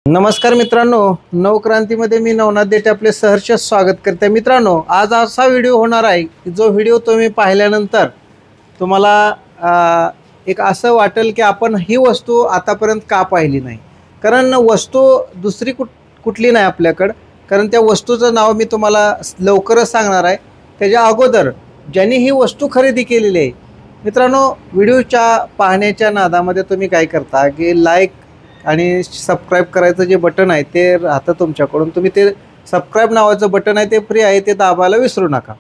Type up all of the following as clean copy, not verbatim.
नमस्कार मित्रांनो, नवक्रांतीमध्ये मी नवनाथ देठे आपले सहर्ष स्वागत करते। मित्रांनो, आज असा व्हिडिओ होणार आहे की जो व्हिडिओ तुम्ही पाहिल्यानंतर तुम्हाला एक असं वाटेल की आपण ही वस्तू आतापर्यंत का पाहिली नाही। कारण वस्तू दुसरी कुठली नाही आपल्याकडे, कारण त्या वस्तूचं नाव मी तुम्हाला लवकरच सांगणार आहे। त्याच्या अगोदर ज्यांनी ही वस्तू खरेदी केलेली आहे, मित्रांनो, व्हिडिओच्या पाहण्याच्या नादामध्ये तुम्ही काय करता की लाईक आणि सबस्क्राईब करायचं जे बटन आहे ते राहतं तुमच्याकडून, तुम्ही ते सबस्क्राईब नावाचं बटन आहे ते फ्री आहे, ते दाबायला विसरू नका।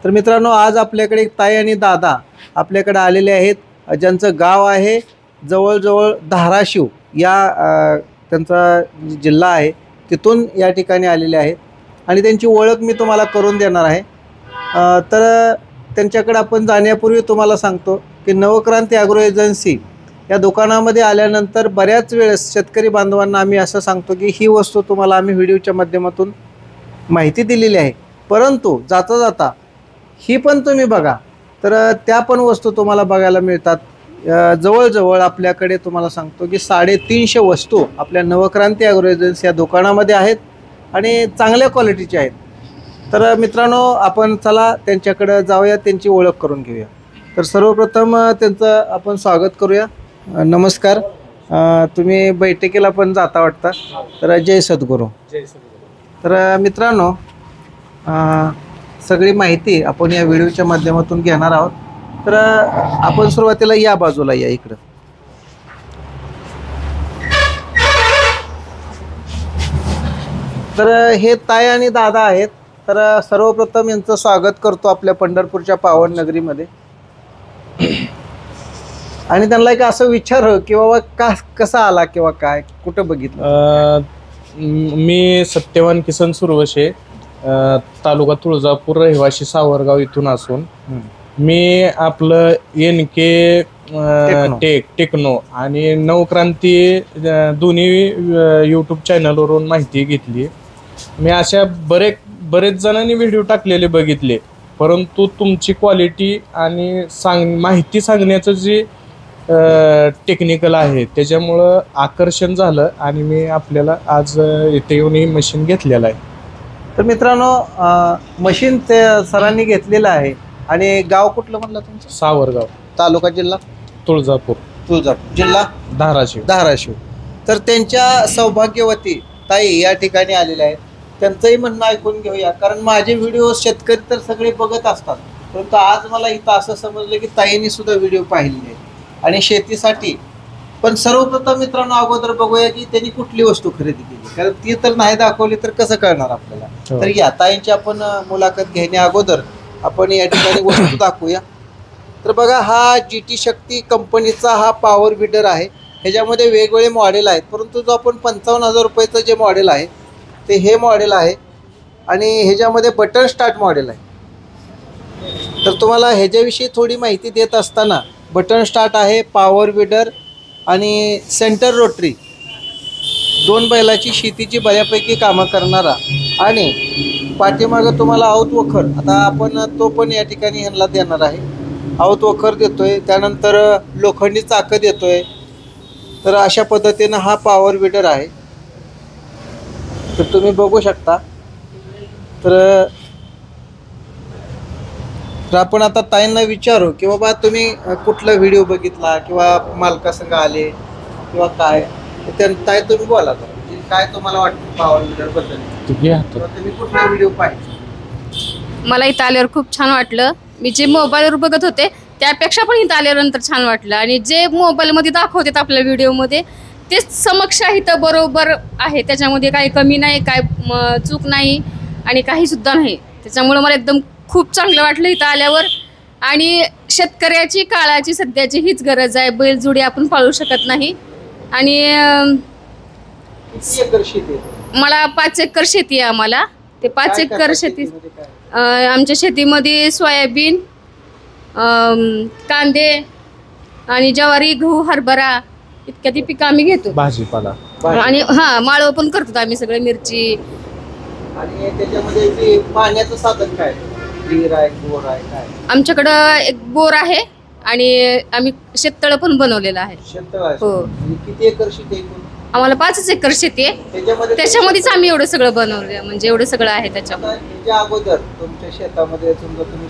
तर मित्रांनो, आज आपल्याकडे ताई आणि दादा आपल्याकडे आलेले आहेत, ज्यांचं गाव आहे जवळजवळ धाराशिव या त्यांचा जिल्हा आहे, तिथून या ठिकाणी आलेले आहेत आणि त्यांची ओळख मी तुम्हाला करून देणार आहे। तर त्यांच्याकडे आपण जाण्यापूर्वी तुम्हाला सांगतो की नवक्रांती ॲग्रो एजन्सी या दुकानामध्ये आल्यानंतर बऱ्याच वेळेस शेतकरी बांधवांना आम्ही असं सांगतो की ही वस्तू तुम्हाला आम्ही व्हिडिओच्या माध्यमातून माहिती दिलेली आहे, परंतु जाता जाता ही पण तुम्ही बघा, तर त्या पण वस्तू तुम्हाला बघायला मिळतात। जवळजवळ आपल्याकडे तुम्हाला सांगतो की 350 वस्तू आपल्या नवक्रांती ॲग्रो एजन्सी या दुकानामध्ये आहेत आणि चांगल्या क्वालिटीच्या आहेत। तर मित्रांनो, आपण चला त्यांच्याकडे जाऊया, त्यांची ओळख करून घेऊया। तर सर्वप्रथम त्यांचं आपण स्वागत करूया। नमस्कार, तुम्ही बैठकीला पण जाता वाटता, तर जय सद्गुरू। तर मित्रांनो, सगळी माहिती आपण या व्हिडिओच्या माध्यमातून घेणार आहोत। तर आपण सुरुवातीला या बाजूला या, इकडं तर हे ताई आणि दादा आहेत। तर सर्वप्रथम यांचं स्वागत करतो आपल्या पंढरपूरच्या पावन नगरीमध्ये आणि त्यांना एक असं विचार की बाबा कसा आला किंवा काय कुठं बघितलं। मी सत्यवान किसन सुरवशे, तालुका तुळजापूर, रहिवाशी सावरगाव इथून असून मी आपलं NK टेक्नो आणि नवक्रांती दोन्ही यूट्यूब चॅनलवरून माहिती घेतली। मी अशा बरेच जणांनी व्हिडिओ टाकलेले बघितले, परंतु तुमची क्वालिटी आणि माहिती सांगण्याचं जे टेक्निकल आहे त्याच्यामुळं आकर्षण झालं आणि मी आपल्याला आज इथे येऊन ही मशीन घेतलेलं आहे। तर मित्रांनो, मशीन ते सरांनी घेतलेलं आहे आणि गाव कुठलं म्हणलं तुमचं? सावरगाव, तालुका जिल्हा तुळजापूर, जिल्हा धाराशिव। तर त्यांच्या सौभाग्यवती ताई या ठिकाणी आलेल्या आहेत, त्यांचंही म्हणणं ऐकून घेऊया। कारण माझे व्हिडिओ शेतकरी तर सगळे बघत असतात, परंतु आज मला इथं असं समजलं की ताईंनी सुद्धा व्हिडिओ पाहिलेले आहेत आणि शेतीसाठी पण। सर्वप्रथम मित्रांनो, अगोदर बघूया की त्यांनी कुठली वस्तू खरेदी केली, कारण ती तर नाही दाखवली तर कसं कळणार आपल्याला। तर या ताईंची आपण मुलाखत घेण्या अगोदर आपण या ठिकाणी वस्तू दाखवूया। तर बघा, हा GT शक्ती कंपनीचा हा पॉवर विडर आहे। ह्याच्यामध्ये वेगवेगळे मॉडेल आहेत, परंतु जो आपण 55,000 रुपयाचं जे मॉडेल आहे ते हे मॉडेल आहे आणि ह्याच्यामध्ये बटन स्टार्ट मॉडेल आहे। तर तुम्हाला ह्याच्याविषयी थोडी माहिती देत असताना, बटन स्टार्ट आहे, पॉवर विडर आणि सेंटर रोटरी, 2 बैलाची शेतीची बऱ्यापैकी कामं करणारा आणि पाठीमागं तुम्हाला आऊत वखर, आता आपण तो पण या ठिकाणी ह्यांना देणार आहे। आऊत वखर देतोय, त्यानंतर लोखंडी चाकं देतोय। तर अशा पद्धतीनं हा पॉवर विडर आहे, तर तुम्ही बघू शकता। तर आपण आता ताईंना विचारू की बाबा तुम्ही कुठला व्हिडिओ बघितला किंवा मालकासंग आले किंवा काय, ताई तुम्ही बोला काय तुम्हाला वाटतं पॉवर विडर बद्दल, तुम्ही कुठला व्हिडिओ पाहिजे? मला इथं आल्यावर खूप छान वाटलं। मी जे मोबाईलवर बघत होते त्यापेक्षा पण इथं आल्यानंतर छान वाटलं आणि जे मोबाईलमध्ये दाखवतात आपल्या व्हिडिओमध्ये तेच समक्ष इथं बरोबर आहे, त्याच्यामध्ये काही कमी नाही, काय चूक नाही आणि काही सुद्धा नाही। त्याच्यामुळे मला एकदम खूप चांगलं वाटलं इथं आल्यावर। आणि शेतकऱ्याची काळाची सध्याची हीच गरज आहे, बैलजोडी आपण पाळू शकत नाही। आणि मला 5 एकर शेती आहे आम्हाला, ते 5 एकर शेती आमच्या शेतीमध्ये सोयाबीन, कांदे आणि ज्वारी, गहू, हरभरा इतक्या पिकं आम्ही घेतो, भाजीपाला आणि माळव पण करतो आम्ही, सगळे मिरची। आणि त्याच्यामध्ये पाण्याचं साधन काय, विहीर आहे, बोर आहे, काय? आमच्याकडं एक बोर आहे आणि आम्ही शेततळ पण बनवलेलं आहे। शेततळ आहे? हो। किती एकर शेती आहे? आम्हाला 5 एकर शेती आहे, त्याच्यामध्येच आम्ही एवढं सगळं बनवलं, म्हणजे एवढं सगळं आहे त्याच्यामध्ये. याच्या अगोदर तुमच्या शेतामध्ये समजा तुम्ही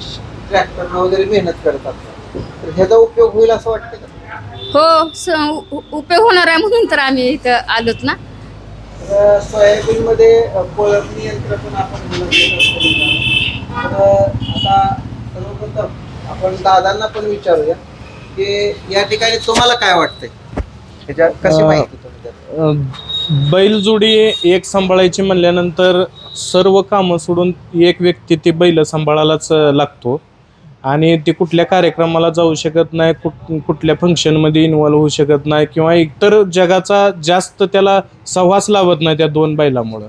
ट्रॅक्टर वगैरे मेहनत करतात, तर ह्याचा उपयोग होईल असं वाटतं का? हो, उपयोग होणार आहे म्हणून तर आम्ही इथं आलोत ना. सोयाबीन मध्ये कोळपणी यंत्र पण आपण आता सर्वप्रथम आपण दादांना पण विचारूया की या ठिकाणी तुम्हाला काय वाटतंय, कशी माहिती तुम्ही बैलजोडी एक सांभाळायची म्हणल्यानंतर सर्व कामं सोडून एक व्यक्ती ती बैल सांभाळायलाच लागतो आणि ती कुठल्या कार्यक्रमाला जाऊ शकत नाही, कुठल्या फंक्शनमध्ये इन्व्हॉल्व होऊ शकत नाही किंवा इतर जगाचा जास्त त्याला सहवास लावत नाही त्या 2 बैलामुळं.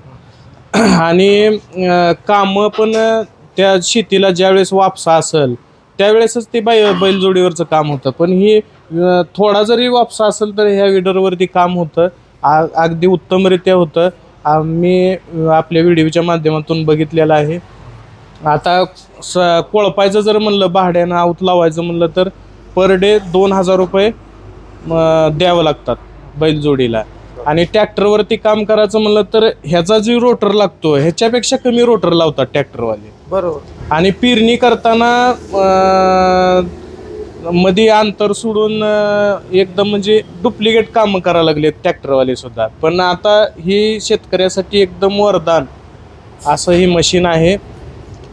आणि कामं पण त्या शेतीला ज्यावेळेस वापसा असेल त्यावेळेसच ते बैलजोडीवरचं काम होतं, पण ही थोडा जरी वापसा असेल तर ह्या विडरवरती काम होतं, अगदी उत्तमरित्या होतं. आम्ही आपल्या व्हिडिओच्या माध्यमातून बघितलेलं आहे. आता कोळपायचं जर म्हणलं, भाड्यानं आऊत लावायचं म्हणलं तर पर डे 2000 रुपये द्यावं लागतात बैलजोडीला. आणि ट्रॅक्टरवरती काम करायचं म्हणलं तर ह्याचा जो रोटर लागतो ह्याच्यापेक्षा कमी रोटर लावतात ट्रॅक्टरवाले. बरोबर. आणि पेरणी करताना मध्ये अंतर सोडून एकदम म्हणजे डुप्लिकेट कामं करायला लागलेत ट्रॅक्टरवाले सुद्धा. पण आता ही शेतकऱ्यासाठी एकदम वरदान असं ही मशीन आहे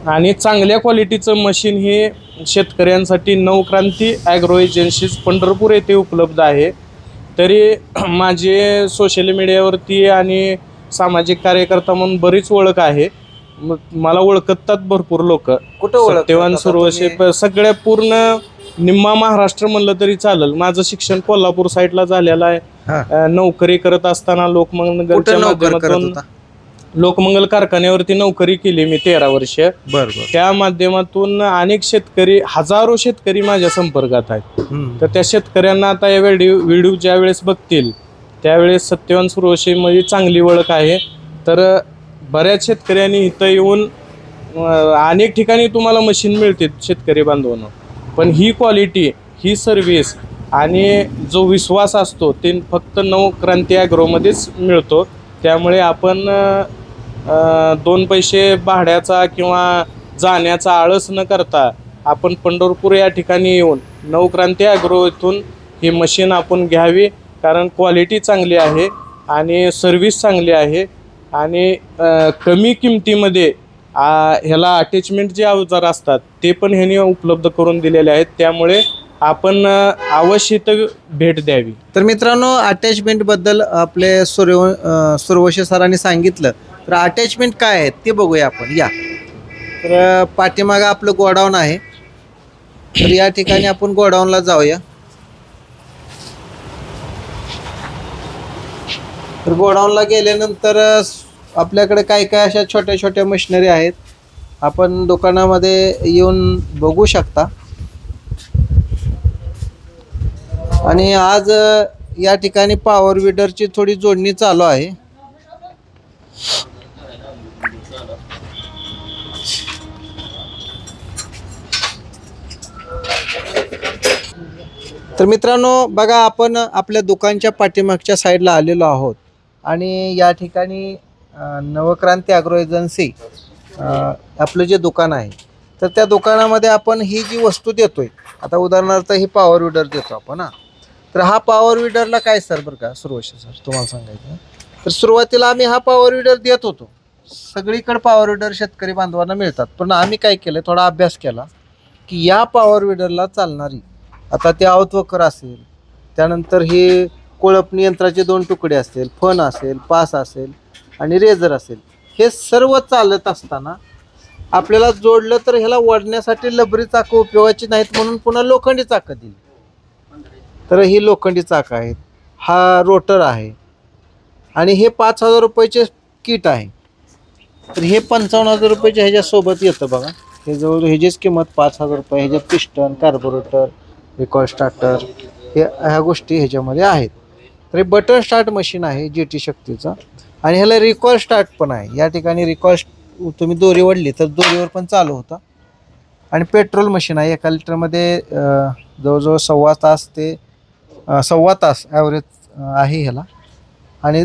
आणि चांगल्या क्वालिटीचं मशीन हे शेतकऱ्यांसाठी नवक्रांती ॲग्रो एजन्सीज पंढरपूर येथे उपलब्ध आहे. तरी माझे सोशल मीडियावरती आणि सामाजिक कार्यकर्ता म्हणून बरीच ओळख आहे, मला ओळखतात भरपूर लोक. कुठं सत्यवान सुरवशे सगळ्या पूर्ण निम्मा महाराष्ट्र म्हणलं तरी चालेल. माझं शिक्षण कोल्हापूर साईडला झालेलं आहे. नोकरी करत असताना लोकमंगल कारखान्यावरती नोकरी केली मी 13 वर्ष. त्या माध्यमातून अनेक शेतकरी, हजारो शेतकरी माझ्या संपर्कात आहेत. तर त्या शेतकऱ्यांना आता या व्हिडिओ ज्या वेळेस बघतील त्यावेळेस सत्यवान सुरवशे मध्ये चांगली ओळख आहे. तर बऱ्याच शेतकऱ्यांनी इथं येऊन अनेक ठिकाणी तुम्हाला मशीन मिळते शेतकरी बांधवांना, पण ही क्वालिटी, ही सर्व्हिस आणि जो विश्वास असतो ते फक्त नवक्रांती ॲग्रोमध्येच मिळतो. त्यामुळे आपण 2 पैसे भाड्याचा किंवा जाण्याचा आळस न करता आपण पंढरपूर या ठिकाणी येऊन नवक्रांती ॲग्रो इथून ही मशीन आपण घ्यावी, कारण क्वालिटी चांगली आहे आणि सर्व्हिस चांगली आहे आणि कमी किमतीमध्ये ह्याला अटॅचमेंट जे अवजार असतात ते पण ह्याने उपलब्ध करून दिलेले आहेत. त्यामुळे आपण अवश्य इथं भेट द्यावी. तर मित्रांनो, अटॅचमेंटबद्दल आपले सुरवशे सरांनी सांगितलं. तर अटॅचमेंट काय आहे ते बघूया आपण. या तर पाठीमागं आपलं गोडाऊन आहे, तर या ठिकाणी आपण गोडाऊनला जाऊया. तर गोडाऊनला गेल्यानंतर आपल्याकडे काय काय अशा छोट्या छोट्या मशिनरी आहेत, आपण दुकानामध्ये येऊन बघू शकता. आणि आज या ठिकाणी पॉवर विडरची थोडी जोडणी चालू आहे. तर मित्रांनो बघा, आपण आपल्या दुकानच्या पाठीमागच्या साईडला आलेलो आहोत आणि या ठिकाणी नवक्रांती ॲग्रो एजन्सी आपलं जे दुकान आहे, तर त्या दुकानामध्ये आपण ही जी वस्तू देतोय, आता उदाहरणार्थ ही पॉवर विडर देतो आपण. तर हा पॉवर विडरला काय सर, बरं का सुरवशे सर तुम्हाला सांगायचं, तर सुरुवातीला आम्ही हा पॉवर विडर देत होतो. सगळीकडे पॉवर विडर शेतकरी बांधवांना मिळतात, पण आम्ही काय केलं, थोडा अभ्यास केला की या पॉवर विडरला चालणारी, आता ते आउटवर्कर असेल, त्यानंतर हे कोळपणी यंत्राचे 2 तुकडे असतील, फन असेल, पास असेल आणि रेझर असेल, हे सर्व चालत असताना आपल्याला जोडलं तर ह्याला ओढण्यासाठी लबरी चाकं उपयोगाची नाहीत, म्हणून पुन्हा लोखंडी चाकं दिली. तर ही लोखंडी चाकं आहेत, हा रोटर आहे आणि हे 5000 रुपयाचे किट आहे. तर हे 55,000 रुपयाचे ह्याच्यासोबत येतं बघा. हे जवळ ह्याचीच किंमत 5000 रुपये. ह्याच्यात पिस्टन, कार्बोरेटर, रिकॉल स्टार्टर, ह्या गोष्टी ह्याच्यामध्ये आहेत. तर हे बटन स्टार्ट मशीन आहे GT शक्तीचं आणि ह्याला रिकॉल स्टार्ट पण आहे. या ठिकाणी रिकॉल तुम्ही दोरी ओढली तर दोरीवर पण चालू होतं. आणि पेट्रोल मशीन आहे. 1 लिटरमध्ये जवळजवळ 1.25 तास ते 1.25 तास ॲव्हरेज आहे ह्याला. आणि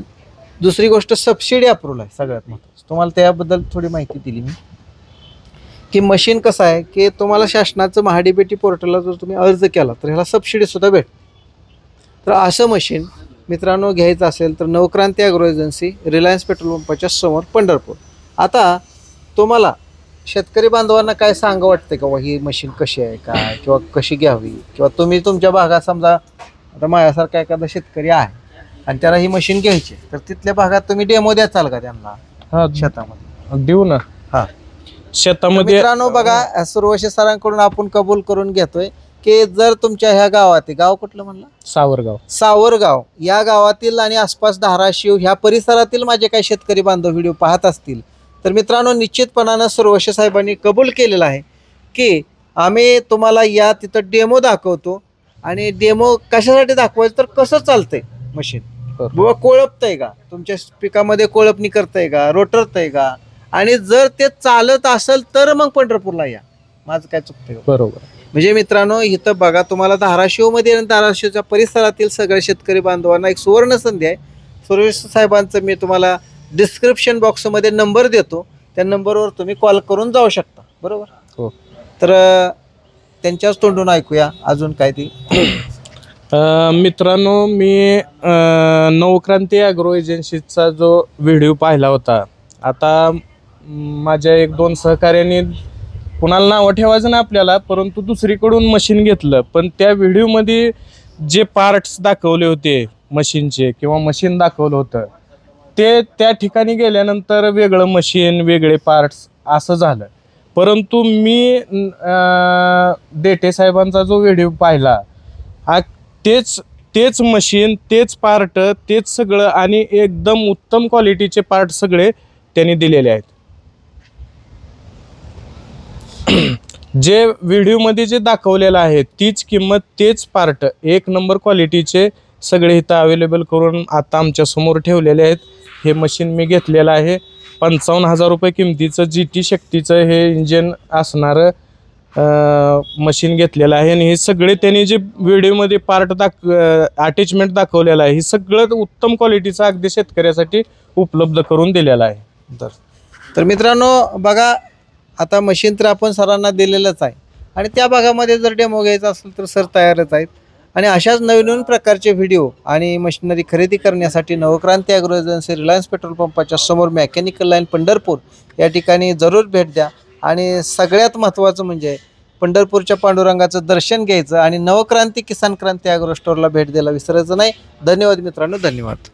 दुसरी गोष्ट सबसिडी अप्रूव्हल आहे सगळ्यात महत्त्वाचं. तुम्हाला त्याबद्दल थोडी माहिती दिली मी की मशीन कसं आहे की तुम्हाला शासनाचं महाडीबीटी पोर्टलला जर तुम्ही अर्ज केला तर ह्याला सबसिडीसुद्धा भेट. तर असं मशीन मित्रांनो घ्यायचं असेल तर Navkranti agro agency, Reliance petrol पंपाच्या समोर, पंढरपूर. आता तुम्हाला शेतकरी बांधवांना काय सांगा वाटतं का ही मशीन कशी आहे काय किंवा कशी घ्यावी, किंवा तुम्ही तुमच्या भागात समजा आता माझ्यासारखा एखादा शेतकरी आहे आणि त्याला ही मशीन घ्यायची तर तिथल्या भागात तुम्ही डेमो द्याचाल का त्यांना शेतामध्ये? देऊ ना. हा, शेतामध्ये मित्रांनो बघा सुरवशी सरांकडून आपण कबूल करून घेतोय की जर तुमच्या ह्या गावात, गाव कुठलं म्हणलं? सावरगाव या गावातील आणि आसपास धाराशिव ह्या परिसरातील माझे काही शेतकरी बांधव व्हिडिओ पाहत असतील तर मित्रांनो निश्चितपणानं सुरवशी साहेबांनी कबूल केलेलं आहे की आम्ही तुम्हाला या तिथं डेमो दाखवतो. आणि डेमो कशासाठी दाखवायचं तर कसं चालतंय मशीन, बाबा कोळपतंय का, तुमच्या पिकामध्ये कोळपणी करतंय का, रोटरतंय का, आणि जर ते चालत असेल तर मग पंढरपूरला या. माझं काय चुकतंय? बरोबर. म्हणजे मित्रांनो इथं बघा तुम्हाला धाराशिवमध्ये आणि धाराशिवच्या परिसरातील सगळ्या शेतकरी बांधवांना एक सुवर्ण संधी आहे. सुरेश साहेबांचं मी तुम्हाला डिस्क्रिप्शन बॉक्समध्ये नंबर देतो, त्या नंबरवर तुम्ही कॉल करून जाऊ शकता. बरोबर हो. तर त्यांच्याच तोंडून ऐकूया अजून काय ती. मित्रांनो मी नवक्रांती ॲग्रो एजन्सीचा जो व्हिडिओ पाहिला होता, आता माझ्या 1-2 सहकार्याने, कुणाला नावं ठेवायचं ना आपल्याला, परंतु दुसरीकडून मशीन घेतलं, पण त्या व्हिडिओमध्ये जे पार्ट्स दाखवले होते मशीनचे किंवा मशीन दाखवलं होतं ते त्या ठिकाणी गेल्यानंतर वेगळं मशीन, वेगळे पार्ट्स असं झालं. परंतु मी देठे साहेबांचा जो व्हिडिओ पाहिला तेच मशीन, तेच पार्ट, तेच सगळं आणि एकदम उत्तम क्वालिटीचे पार्ट सगळे त्यांनी दिलेले आहेत. जे व्हिडिओमध्ये जे दाखवलेलं आहे तीच किंमत, तेच पार्ट, 1 नंबर क्वालिटीचे सगळे इथं अवेलेबल करून आता आमच्या समोर ठेवलेले आहेत. हे मशीन मी घेतलेलं आहे 55,000 रुपये किमतीचं GT शक्तीचं हे इंजिन असणारं मशीन घेतलेलं आहे. आणि हे सगळे त्यांनी जे व्हिडिओमध्ये पार्ट अटॅचमेंट दाखवलेलं आहे हे सगळं उत्तम क्वालिटीचं अगदी शेतकऱ्यासाठी उपलब्ध करून दिलेलं आहे. तर मित्रांनो बघा आता मशीन तर आपण सरांना दिलेलंच आहे आणि त्या भागामध्ये जर डेमो घ्यायचा असेल तर सर तयारच आहेत. आणि अशाच नवीन प्रकारचे व्हिडिओ आणि मशिनरी खरेदी करण्यासाठी Navkranti agro agency, Reliance petrol पंपाच्या समोर, मेकॅनिकल लाईन, पंढरपूर या ठिकाणी जरूर भेट द्या. आणि सगळ्यात महत्त्वाचं म्हणजे पंढरपूरच्या पांडुरंगाचं दर्शन घ्यायचं आणि नवक्रांती किसान क्रांती ॲग्रो स्टोअरला भेट द्यायला विसरायचं नाही. धन्यवाद मित्रांनो, धन्यवाद.